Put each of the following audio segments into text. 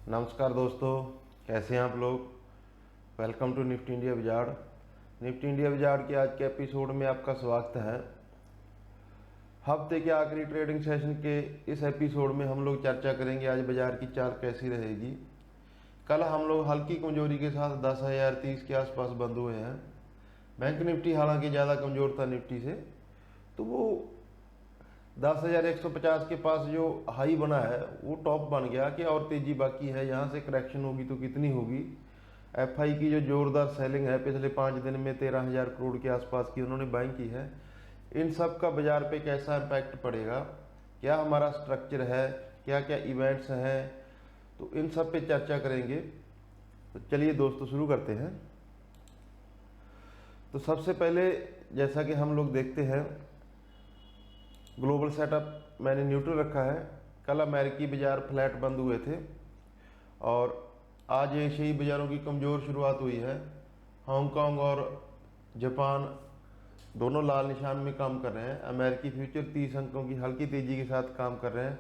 नमस्कार दोस्तों, कैसे हैं आप लोग। Welcome to Nifty India Wizard. Nifty India Wizard के आज के एपिसोड में आपका स्वागत है। हफ्ते के आखिरी ट्रेडिंग सेशन के इस एपिसोड में हम लोग चर्चा करेंगे आज बाजार की चाल कैसी रहेगी। कल हम लोग हल्की कमजोरी के साथ 10,030 के आसपास बंद हुए हैं। बैंक निफ्टी हालांकि ज़्यादा कमज़ोर था निफ्टी से, तो वो 10,150 के पास जो हाई बना है वो टॉप बन गया कि और तेज़ी बाकी है। यहाँ से करेक्शन होगी तो कितनी होगी। एफआई की जो जोरदार सेलिंग है पिछले 5 दिन में 13,000 करोड़ के आसपास की उन्होंने बाइंग की है। इन सब का बाजार पे कैसा इम्पैक्ट पड़ेगा, क्या हमारा स्ट्रक्चर है, क्या क्या इवेंट्स हैं, तो इन सब पे चर्चा करेंगे। तो चलिए दोस्तों शुरू करते हैं। तो सबसे पहले जैसा कि हम लोग देखते हैं, ग्लोबल सेटअप मैंने न्यूट्रल रखा है। कल अमेरिकी बाजार फ्लैट बंद हुए थे और आज एशियाई बाज़ारों की कमज़ोर शुरुआत हुई है। हांगकांग और जापान दोनों लाल निशान में काम कर रहे हैं। अमेरिकी फ्यूचर 30 अंकों की हल्की तेज़ी के साथ काम कर रहे हैं।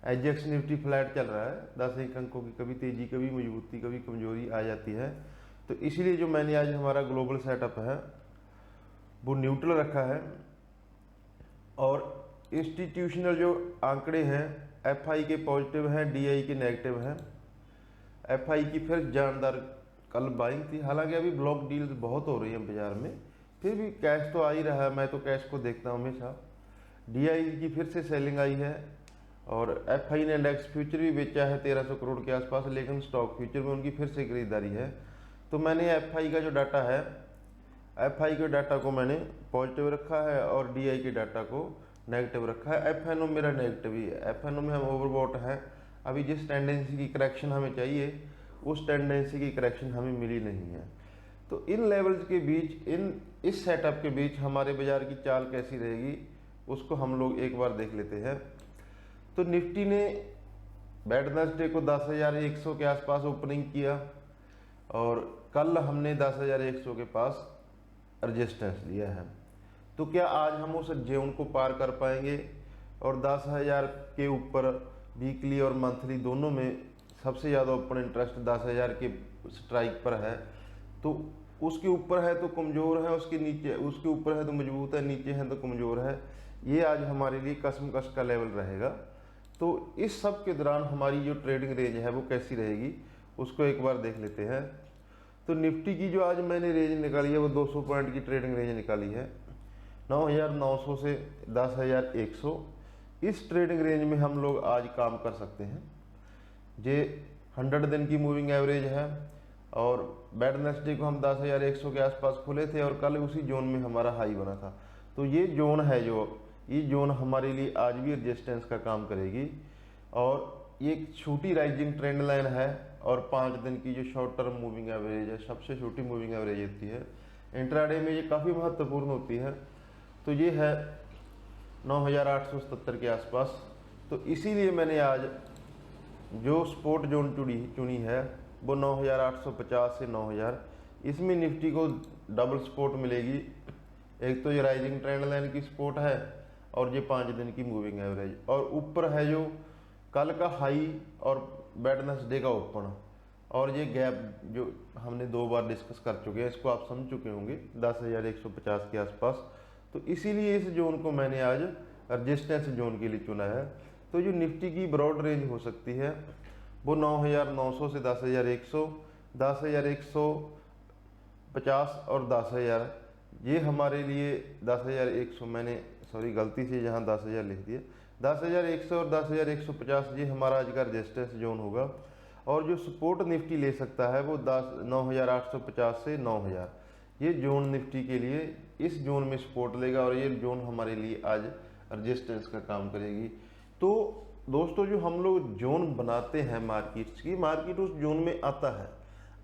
एजेक्स निफ्टी फ्लैट चल रहा है, 10 अंकों की कभी तेज़ी कभी मजबूती कभी कमज़ोरी आ जाती है। तो इसीलिए जो मैंने आज हमारा ग्लोबल सेटअप है वो न्यूट्रल रखा है। और इंस्टीट्यूशनल जो आंकड़े हैं, एफआई के पॉजिटिव हैं, डीआई के नेगेटिव हैं। एफआई की फिर जानदार कल बाइंग थी। हालांकि अभी ब्लॉक डील्स बहुत हो रही हैं बाजार में, फिर भी कैश तो आ ही रहा है। मैं तो कैश को देखता हूँ हमेशा। डीआई की फिर से सेलिंग आई है और एफआई ने इंडेक्स फ्यूचर भी बेचा है 1300 करोड़ के आसपास, लेकिन स्टॉक फ्यूचर में उनकी फिर से खरीदारी है। तो मैंने एफआई का जो डाटा है, एफआई के डाटा को मैंने पॉजिटिव रखा है और डीआई के डाटा को नेगेटिव रखा है। एफएनओ मेरा नेगेटिव ही है। एफएनओ में हम ओवरबॉट हैं। अभी जिस टेंडेंसी की करेक्शन हमें चाहिए उस टेंडेंसी की करेक्शन हमें मिली नहीं है। तो इन लेवल्स के बीच, इस सेटअप के बीच हमारे बाजार की चाल कैसी रहेगी उसको हम लोग एक बार देख लेते हैं। तो निफ्टी ने वेडनेसडे को 10,100 के आसपास ओपनिंग किया और कल हमने 10,100 के पास रेजिस्टेंस लिया है। तो क्या आज हम उस जोन को पार कर पाएंगे और 10,000 के ऊपर वीकली और मंथली दोनों में सबसे ज़्यादा ओपन इंटरेस्ट 10,000 के स्ट्राइक पर है। तो उसके ऊपर है तो कमज़ोर है, उसके नीचे, उसके ऊपर है तो मजबूत है, नीचे है तो कमज़ोर है। ये आज हमारे लिए कसमकश का लेवल रहेगा। तो इस सब के दौरान हमारी जो ट्रेडिंग रेंज है वो कैसी रहेगी उसको एक बार देख लेते हैं। तो निफ्टी की जो आज मैंने रेंज निकाली है वो 200 पॉइंट की ट्रेडिंग रेंज निकाली है, 9,900 से 10,100। इस ट्रेडिंग रेंज में हम लोग आज काम कर सकते हैं। ये 100 दिन की मूविंग एवरेज है और वेडनेसडे को हम 10,100 के आसपास खुले थे और कल उसी जोन में हमारा हाई बना था। तो ये जोन है, जो ये जोन हमारे लिए आज भी रेजिस्टेंस का काम करेगी। और ये एक छोटी राइजिंग ट्रेंड लाइन है और 5 दिन की जो शॉर्ट टर्म मूविंग एवरेज है, सबसे छोटी मूविंग एवरेज होती है। इंट्राडे में ये काफ़ी महत्वपूर्ण होती है। तो ये है 9,877 के आसपास। तो इसीलिए मैंने आज जो स्पोर्ट जोन चुनी है वो 9,850 से 9,000। इसमें निफ्टी को डबल सपोर्ट मिलेगी। एक तो ये राइजिंग ट्रेंड लाइन की सपोर्ट है और ये 5 दिन की मूविंग एवरेज, और ऊपर है जो कल का हाई और वेडनेसडे का ओपन, और ये गैप जो हमने 2 बार डिस्कस कर चुके हैं, इसको आप समझ चुके होंगे 10,150 के आसपास। तो इसीलिए इस जोन को मैंने आज रेजिस्टेंस जोन के लिए चुना है। तो जो निफ्टी की ब्रॉड रेंज हो सकती है वो 9,900 से 10,100, 10,150 और 10,000। ये हमारे लिए 10,100, मैंने सॉरी गलती से यहाँ 10,000 लिख दिया, 10,100 और 10,150 ये हमारा आज का रेजिस्टेंस जोन होगा। और जो सपोर्ट निफ्टी ले सकता है वो 9,850 से 9,000। ये जोन निफ्टी के लिए इस जोन में सपोर्ट लेगा और ये जोन हमारे लिए आज रेजिस्टेंस का काम करेगी। तो दोस्तों, जो हम लोग जोन बनाते हैं मार्केट्स की, मार्केट उस जोन में आता है।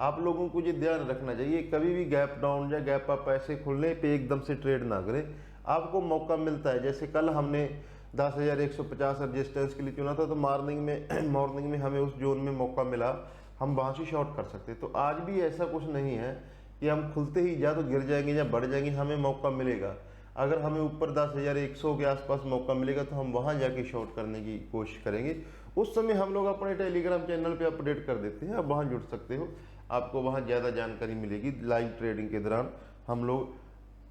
आप लोगों को ये ध्यान रखना चाहिए, कभी भी गैप डाउन या गैप अप ऐसे खुलने पे एकदम से ट्रेड ना करें। आपको मौका मिलता है, जैसे कल हमने 10,150 रेजिस्टेंस के लिए चुना था, तो मॉर्निंग में हमें उस जोन में मौका मिला, हम वहाँ से शॉर्ट कर सकते। तो आज भी ऐसा कुछ नहीं है कि हम खुलते ही या तो गिर जाएंगे या बढ़ जाएंगे, हमें मौका मिलेगा। अगर हमें ऊपर 10,100 के आसपास मौका मिलेगा तो हम वहाँ जाके शॉर्ट करने की कोशिश करेंगे। उस समय हम लोग अपने टेलीग्राम चैनल पे अपडेट कर देते हैं, आप वहाँ जुड़ सकते हो, आपको वहाँ ज़्यादा जानकारी मिलेगी। लाइव ट्रेडिंग के दौरान हम लोग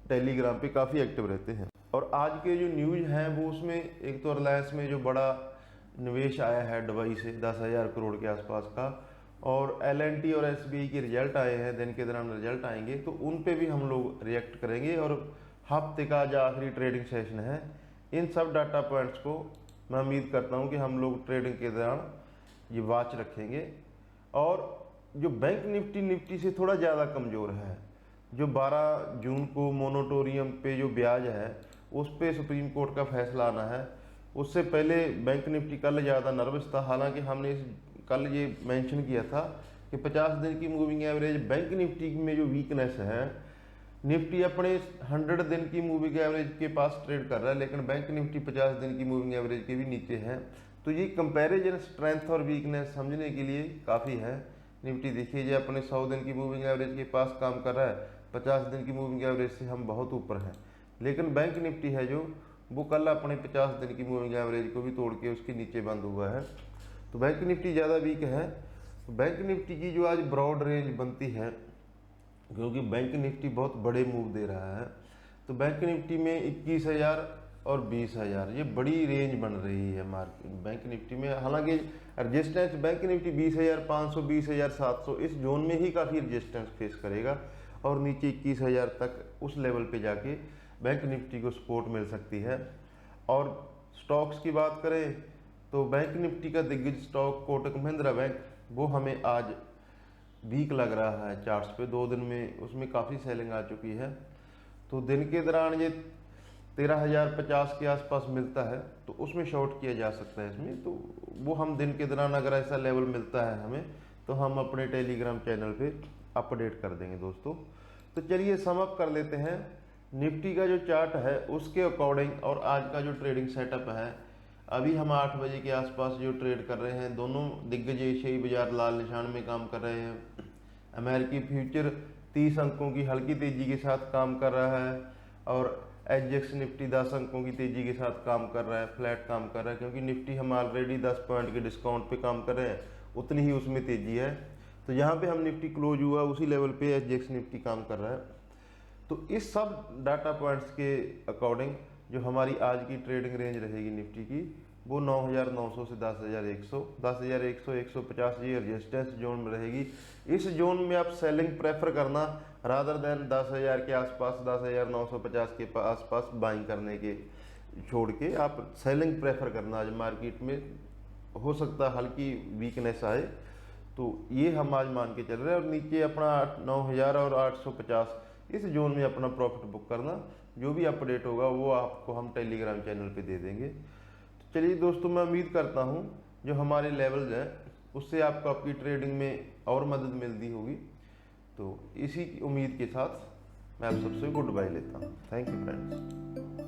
टेलीग्राम पे काफ़ी एक्टिव रहते हैं। और आज के जो न्यूज़ हैं वो उसमें एक तो रिलायंस में जो बड़ा निवेश आया है दुबई से 10,000 करोड़ के आसपास का, और L&T और SBI के रिजल्ट आए हैं, दिन के दौरान रिजल्ट आएंगे तो उन पे भी हम लोग रिएक्ट करेंगे। और हफ्ते का जो आखिरी ट्रेडिंग सेशन है, इन सब डाटा पॉइंट्स को मैं उम्मीद करता हूँ कि हम लोग ट्रेडिंग के दौरान ये वॉच रखेंगे। और जो बैंक निफ्टी से थोड़ा ज़्यादा कमज़ोर है, जो 12 जून को मोनोटोरियम पे जो ब्याज है उस पे सुप्रीम कोर्ट का फैसला आना है, उससे पहले बैंक निफ्टी कल ज़्यादा नर्वस था। हालांकि हमने कल ये मेंशन किया था कि 50 दिन की मूविंग एवरेज बैंक निफ्टी में जो वीकनेस है, निफ्टी अपने 100 दिन की मूविंग एवरेज के पास ट्रेड कर रहा है, लेकिन बैंक निफ्टी 50 दिन की मूविंग एवरेज के भी नीचे है। तो ये कंपैरिजन स्ट्रेंथ और वीकनेस समझने के लिए काफ़ी है। निफ्टी देखिए जो अपने 100 दिन की मूविंग एवरेज के पास काम कर रहा है, 50 दिन की मूविंग एवरेज से हम बहुत ऊपर हैं। लेकिन बैंक निफ्टी है जो वो कल अपने 50 दिन की मूविंग एवरेज को भी तोड़ के उसके नीचे बंद हुआ है। तो बैंक निफ्टी ज़्यादा वीक है। तो बैंक निफ्टी की जो आज ब्रॉड रेंज बनती है, क्योंकि बैंक निफ्टी बहुत बड़े मूव दे रहा है, तो बैंक निफ्टी में 21,000 और 20,000 ये बड़ी रेंज बन रही है मार्केट बैंक निफ्टी में। हालांकि रजिस्टेंस बैंक निफ्टी 20,500 20,700 इस जोन में ही काफ़ी रजिस्टेंस फेस करेगा, और नीचे 21,000 तक उस लेवल पे जाके बैंक निफ्टी को सपोर्ट मिल सकती है। और स्टॉक्स की बात करें तो बैंक निफ्टी का दिग्गज स्टॉक कोटक महिंद्रा बैंक, वो हमें आज वीक लग रहा है चार्ट्स पे। 2 दिन में उसमें काफ़ी सेलिंग आ चुकी है। तो दिन के दौरान ये 13,050 के आसपास मिलता है तो उसमें शॉर्ट किया जा सकता है इसमें। तो वो हम दिन के दौरान अगर ऐसा लेवल मिलता है हमें, तो हम अपने टेलीग्राम चैनल पे अपडेट कर देंगे दोस्तों। तो चलिए सम अप कर लेते हैं। निफ्टी का जो चार्ट है उसके अकॉर्डिंग और आज का जो ट्रेडिंग सेटअप है, अभी हम 8 बजे के आसपास जो ट्रेड कर रहे हैं, दोनों दिग्गज एशियाई बाजार लाल निशान में काम कर रहे हैं। अमेरिकी फ्यूचर 30 अंकों की हल्की तेजी के साथ काम कर रहा है, और एचजेएक्स निफ्टी 10 अंकों की तेजी के साथ काम कर रहा है, फ्लैट काम कर रहा है, क्योंकि निफ्टी हम ऑलरेडी 10 पॉइंट के डिस्काउंट पे काम कर रहे हैं, उतनी ही उसमें तेजी है। तो यहाँ पे हम निफ्टी क्लोज हुआ उसी लेवल पे एचजेएक्स निफ्टी काम कर रहा है। तो इस सब डाटा पॉइंट्स के अकॉर्डिंग जो हमारी आज की ट्रेडिंग रेंज रहेगी निफ्टी की, वो 9,900 से 10,100 150 ये रेजिस्टेंस जोन में रहेगी। इस जोन में आप सेलिंग प्रेफर करना रादर देन 10,000 के आसपास 10,950 के आसपास बाइंग करने के छोड़ के आप सेलिंग प्रेफर करना। आज मार्केट में हो सकता है हल्की वीकनेस आए, तो ये हम आज मान के चल रहे हैं। और नीचे अपना 9,000 और 850 इस जोन में अपना प्रॉफिट बुक करना। जो भी अपडेट होगा वो आपको हम टेलीग्राम चैनल पे दे देंगे। तो चलिए दोस्तों, मैं उम्मीद करता हूँ जो हमारे लेवल्स हैं उससे आपको आपकी ट्रेडिंग में और मदद मिलती होगी। तो इसी की उम्मीद के साथ मैं आप सबसे गुड बाय लेता हूँ। Thank you friends.